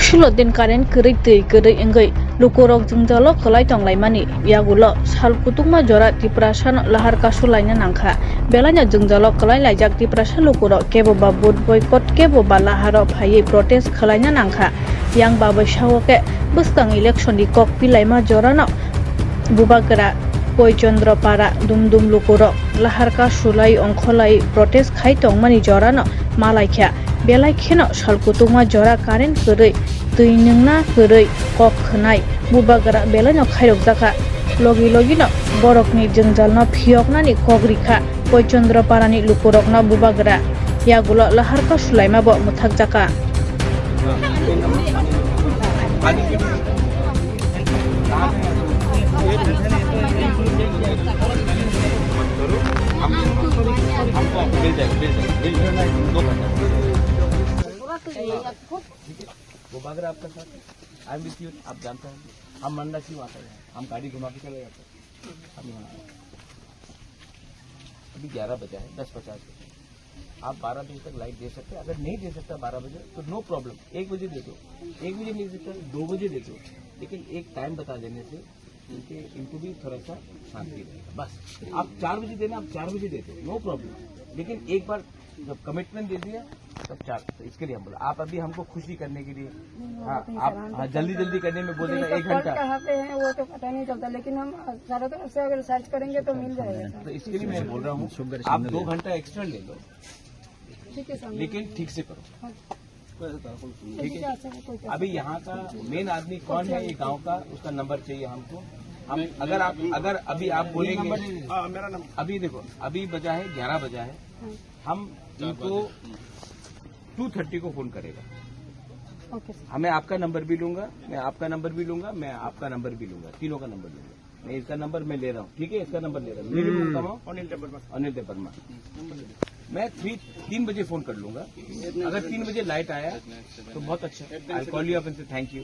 Sulo din karen kerik tui kerik enggai lukorok jengjalo khelai tonglaimani yagulo salkutungma jora tiprasan lahar kasulaina nangkha belanya jengjalo khelai laijak tiprasan lukorok kebo ba vote boycott kebo ba laharo phaiye protest khlaina nangkha yang babai sawoke bustang election di kok pilaima jorano bubagara Poichandrapara dumdum lukorok lahar kasulai ongkholai protest khai tongmani jorano malaikha belai kheno salkutungma jora karen kerei tui ningna kerei kok khnai bubagara belano khairok jaka logi logino borokni jengjalno phiyoknani kogrikha Poichandraparani lukorokno bubagara yagulo lahar kasulaima bo muthak jaka वो बागर आपका साथ I am with you आप जानते हैं हम मंडा क्यों आते हैं हम गाड़ी घुमा के चले जाते हैं हम यहाँ अभी 11 बजा है 10:50 आप 12 बजे तक लाइट दे सकते हैं अगर नहीं दे सकता 12 बजे तो नो प्रॉब्लम 1 बजे दे दो 1 बजे नहीं दे सकता 2 बजे दे दो लेकिन एक टाइम बता देने से इनको भी थोड़ा सा शांति रहेगा बस आप 4 बजे देना आप 4 बजे दे दो नो प्रॉब्लम लेकिन एक बार जब कमिटमेंट दे दिया तब 4 तो इसके लिए हम बोला आप अभी हमको खुशी करने के लिए हाँ आप जल्दी जल्दी करने में बोलेगा 1 घंटा कहाँ पे है वो तो पता नहीं चलता लेकिन हम चारों तरफ से अगर सर्च करेंगे तो मिल जाएगा तो इसके लिए मैं बोल रहा हूँ आप 2 घंटा एक्स्ट्रा ले लो ठीक है लेकिन ठीक से करो ठीक है अभी यहाँ का मेन आदमी कौन है ये गांव का उसका नंबर चाहिए हमको हम अगर अभी आप बोलेंगे अभी देखो अभी बजा है 11 बजा है हम इनको 2:30 को फोन करेगा हमें आपका नंबर भी लूंगा मैं आपका नंबर भी लूंगा मैं आपका नंबर भी लूंगा तीनों का नंबर लूंगा मैं इसका नंबर मैं ले रहा हूँ ठीक है इसका नंबर ले रहा हूँ अनिल वर्मा मैं 3 बजे फोन कर लूंगा अगर 3 बजे लाइट आया तो बहुत अच्छा I call you up and say thank you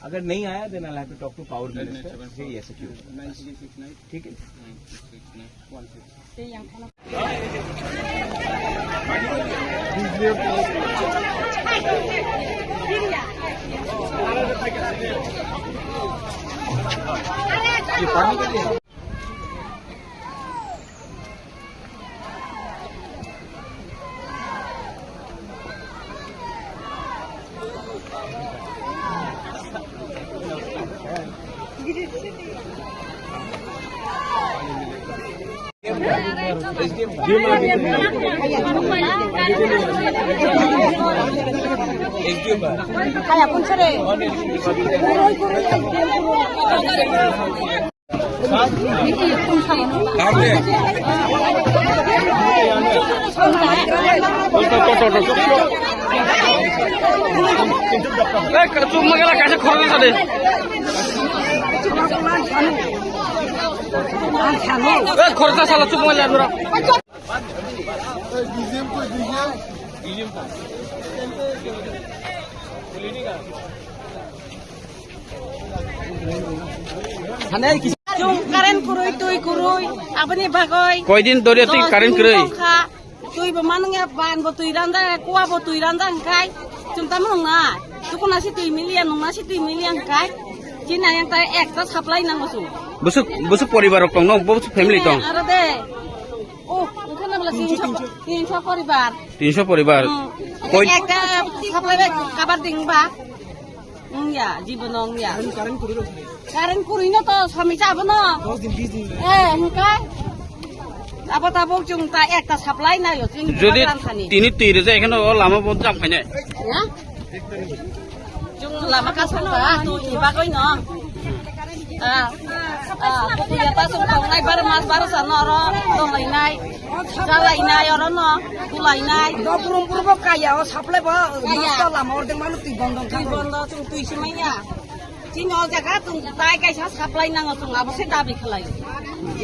अगर नहीं आया then I have to talk to power minister से ऐसे क्यों ठीक है ये पानी के लिए कैसे खोलना खर्चा साला चुप मजा কারেন্ট কুরুই তুই কুরুই আপনি বাগই কয়দিন ধরে তুই কারেন্ট কুরুই তুই বামানঙ্গে বান bo তুই রান্দা কুয়া bo তুই রান্দা খাই চিন্তা মঙ্গা তুকুনা সি তুই মিলিয়ন নংনা সি তুই মিলিয়ন খাই চিনা yang ta একটা সাপ্লাই নাঙ্গো সু বসু পরিবার দং ন বসু ফ্যামিলি দং আরে দে ও ওখানে বলা 300 পরিবার 300 পরিবার কই একটা সাপ্লাই কাবার দিংবা ya জীবনং ya কারেন্ট কুরুই না তো স্বামী যাব না 10 দিন 20 দিন হ্যাঁ apa tabok chung ta ekta supply na yo যদি তিনি তৈরি যে এখানে লামা বন্ধ জাম খাইনে ya chung lama ka sa ba tu iba koi no tu ya ta sung tong nai bar mas bar sa no ro tong lai nai ja lai nai ro no tu lai nai do purum purbo kaya o supply ba to lama or deng manu ti bondo chung tu simai ya Cino jaga tung tai kai sa supply nang tung abo se dabi khlai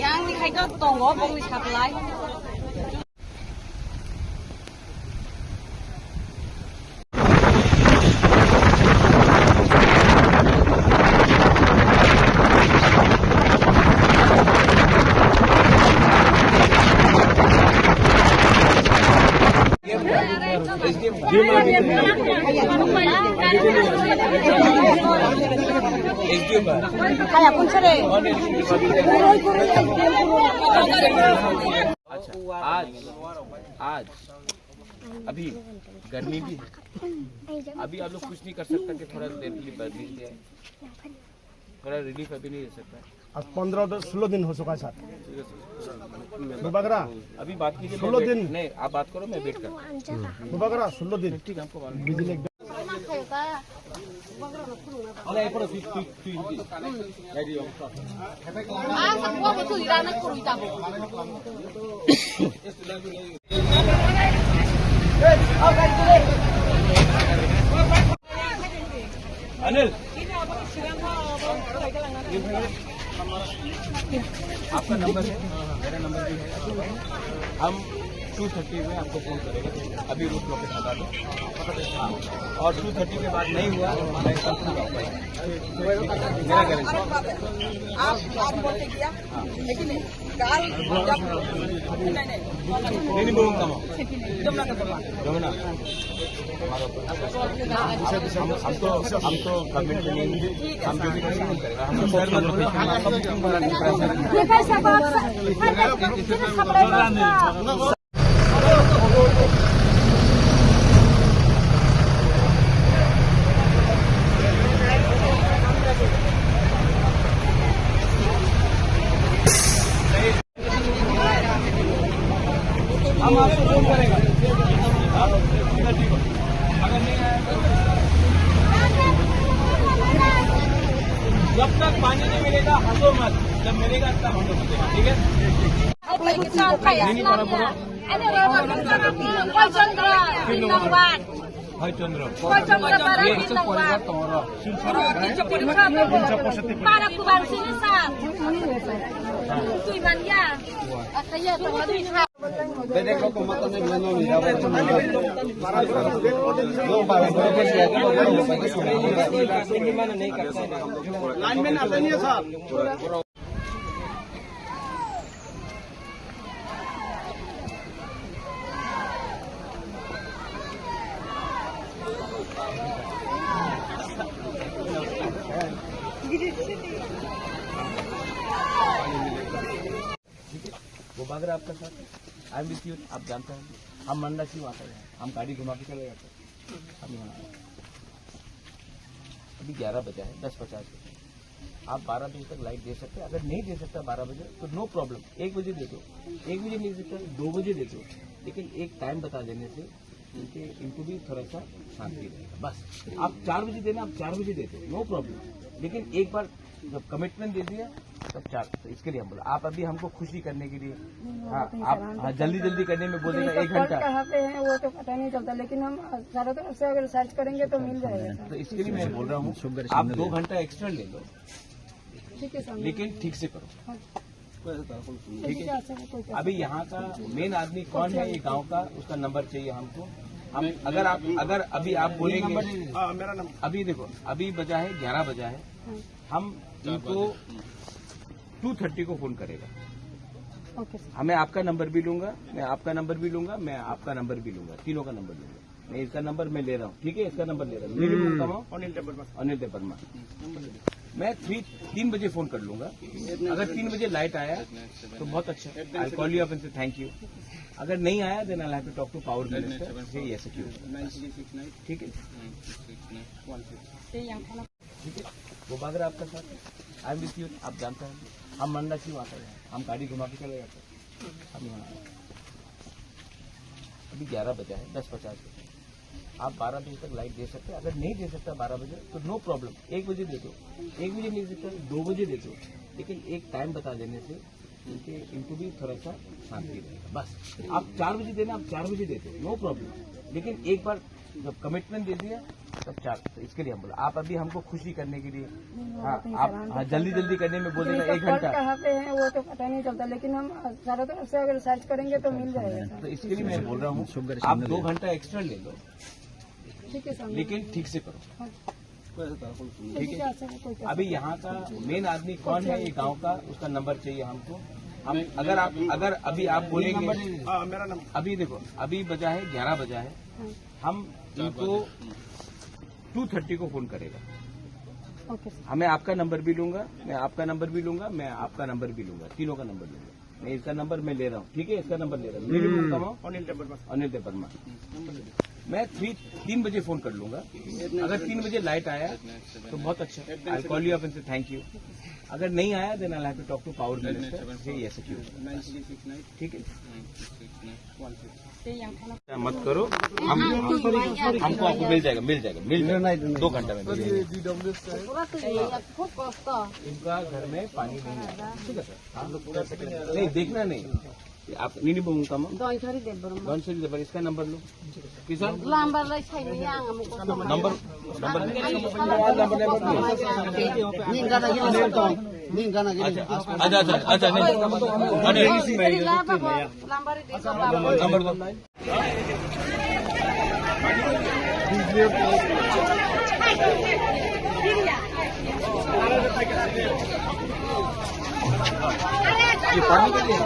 yang ni khai do tongo bong ni supply SDM SDO का Kaya kung sare. अच्छा आज अभी गर्मी भी है, अभी आप लोग कुछ नहीं कर सकता कि थोड़ा देर के लिए बर्फ जाए, थोड़ा रिलीफ अभी नहीं दे सकता। आज 15-16 दिन हो चुका है सर। मुबागरा अभी बात कीजिए, 16 दिन नहीं आप बात करो, मैं वेट करता हूँ। मुबागरा 16 दिन ठीक है, हमको मालूम है। बिजली एकदम अनिल आपका नंबर है, मेरा नंबर भी है, हम 2:30 में आपको फोन करेंगे। अभी रूट लोकेट हटा दो, हाँ, और 2:30 के बाद नहीं हुआ मैं कंफर्म कर पाऊंगा, मेरा गारंटी। आप बोलते किया लेकिन काल नहीं बोलूंगा मैं जमुना हम तो गवर्नमेंट में नहीं, हम जो भी करेंगे हम करेंगे। हम शहर में हम आपको फोन करेगा, ठीक हो, अगर नहीं आया जब तक पानी नहीं मिलेगा हंसो मत, जब मिलेगा तब हम लोग हंसेगा, ठीक है। भाई चंद्र लाइन में आते नहीं है सर। वो बागर आपका साथ आई एम विथ यू, आप जानते हैं हम मंडा क्यों आते हैं, हम गाड़ी घुमा के चले जाते हैं। हम यहाँ अभी 11 बजा है, 10:50 आप 12 बजे तक लाइट दे सकते हैं, अगर नहीं दे सकता 12 बजे तो नो प्रॉब्लम, 1 बजे दे दो, 1 बजे नहीं दे सकता 2 बजे दे दो, लेकिन एक टाइम बता देने से इनको भी थोड़ा सा शांति रहेगा। बस आप 4 बजे देना, आप 4 बजे दे दो, नो प्रॉब्लम, लेकिन एक बार जब कमिटमेंट दे दिया तब 4, तो इसके लिए हम बोला आप अभी हमको खुशी करने के लिए, हाँ आप जल्दी करने में बोलेगा 1 घंटा कहाँ पे है वो तो पता नहीं चलता, लेकिन हम चारों तरफ से अगर सर्च करेंगे तो मिल जाएगा। तो इसके लिए मैं बोल रहा हूँ आप 2 घंटा एक्स्ट्रा ले लो, ठीक है सर, लेकिन ठीक से करो, ठीक है। कोई अभी यहाँ का मेन आदमी कौन है ये गांव का, उसका नंबर चाहिए हमको। हम अगर अभी आप बोलेंगे, मेरा नंबर अभी देखो अभी बजा है 11 बजा है, हम इनको 2:30 को फोन करेगा। ओके सर, हमें आपका नंबर भी लूंगा, मैं आपका नंबर भी लूंगा, मैं आपका नंबर भी लूंगा, तीनों का नंबर लूंगा। मैं इसका नंबर मैं ले रहा हूँ, ठीक है, इसका नंबर ले रहा हूँ, मेरे मुंह कमाओ अनिल देवर्मा। मैं 3 बजे फोन कर लूंगा, अगर 3 बजे लाइट आया तो बहुत अच्छा, I call you up and say thank you. अगर नहीं आया then I have to talk to power minister, से ये सिक्योरिटी, ठीक है, ठीक है। वो बागर आपका साथ आई एम विथ यू, आप जानते हैं हम मंडा क्यों आते हैं, हम गाड़ी घुमा के चले जाते हैं। हम यहाँ अभी 11 बजा है, 10:50 आप 12 बजे तक लाइट दे सकते हैं, अगर नहीं दे सकता 12 बजे तो नो प्रॉब्लम, 1 बजे दे दो, 1 बजे नहीं दे सकता 2 बजे दे दो, लेकिन एक टाइम बता देने से इनको भी थोड़ा सा शांति रहेगा। बस आप 4 बजे देना, आप 4 बजे दे दो, नो प्रॉब्लम, लेकिन एक बार जब कमिटमेंट दे दिया तब 4, तो इसके लिए हम बोला आप अभी हमको खुशी करने के लिए, हाँ आप जल्दी करने में बोलेगा 1 घंटा। कहाँ पे है वो तो पता नहीं चलता, लेकिन हम चारों तरफ से अगर सर्च करेंगे तो मिल जाएगा। तो इसके लिए मैं बोल रहा हूँ आप 2 घंटा एक्स्ट्रा ले लो, ठीक है सर, लेकिन ठीक से करो, ठीक है। कोई अभी यहाँ का मेन आदमी कौन है ये गांव का, उसका नंबर चाहिए हमको। हम अगर अभी आप बोलेंगे, मेरा नंबर अभी देखो अभी बजा है 11 बजा है, हम इनको 2:30 को फोन करेगा। Okay sir. हमें आपका नंबर भी लूंगा, मैं आपका नंबर भी लूंगा, मैं आपका नंबर भी लूंगा, तीनों का नंबर लूंगा। मैं इसका नंबर मैं ले रहा हूँ, ठीक है, इसका नंबर ले रहा हूँ। अनिल देबर्मा। मैं 3 बजे फोन कर लूंगा। अगर 3 बजे लाइट आया तो बहुत अच्छा, I call you up and say thank you. अगर नहीं आया then I have to talk to power minister, से ये ऐसे क्यों, ठीक है। मत करो, हमको आपको मिल जाएगा 2 घंटा में मिल जाएगा। इनका घर में पानी नहीं है, ठीक है सर, आप लोग पूरा नहीं देखना नहीं, आप नहीं बोलूंगा मैं इसका नंबर लो, किसान नंबर अच्छा नंबर दो। ये पानी के लिए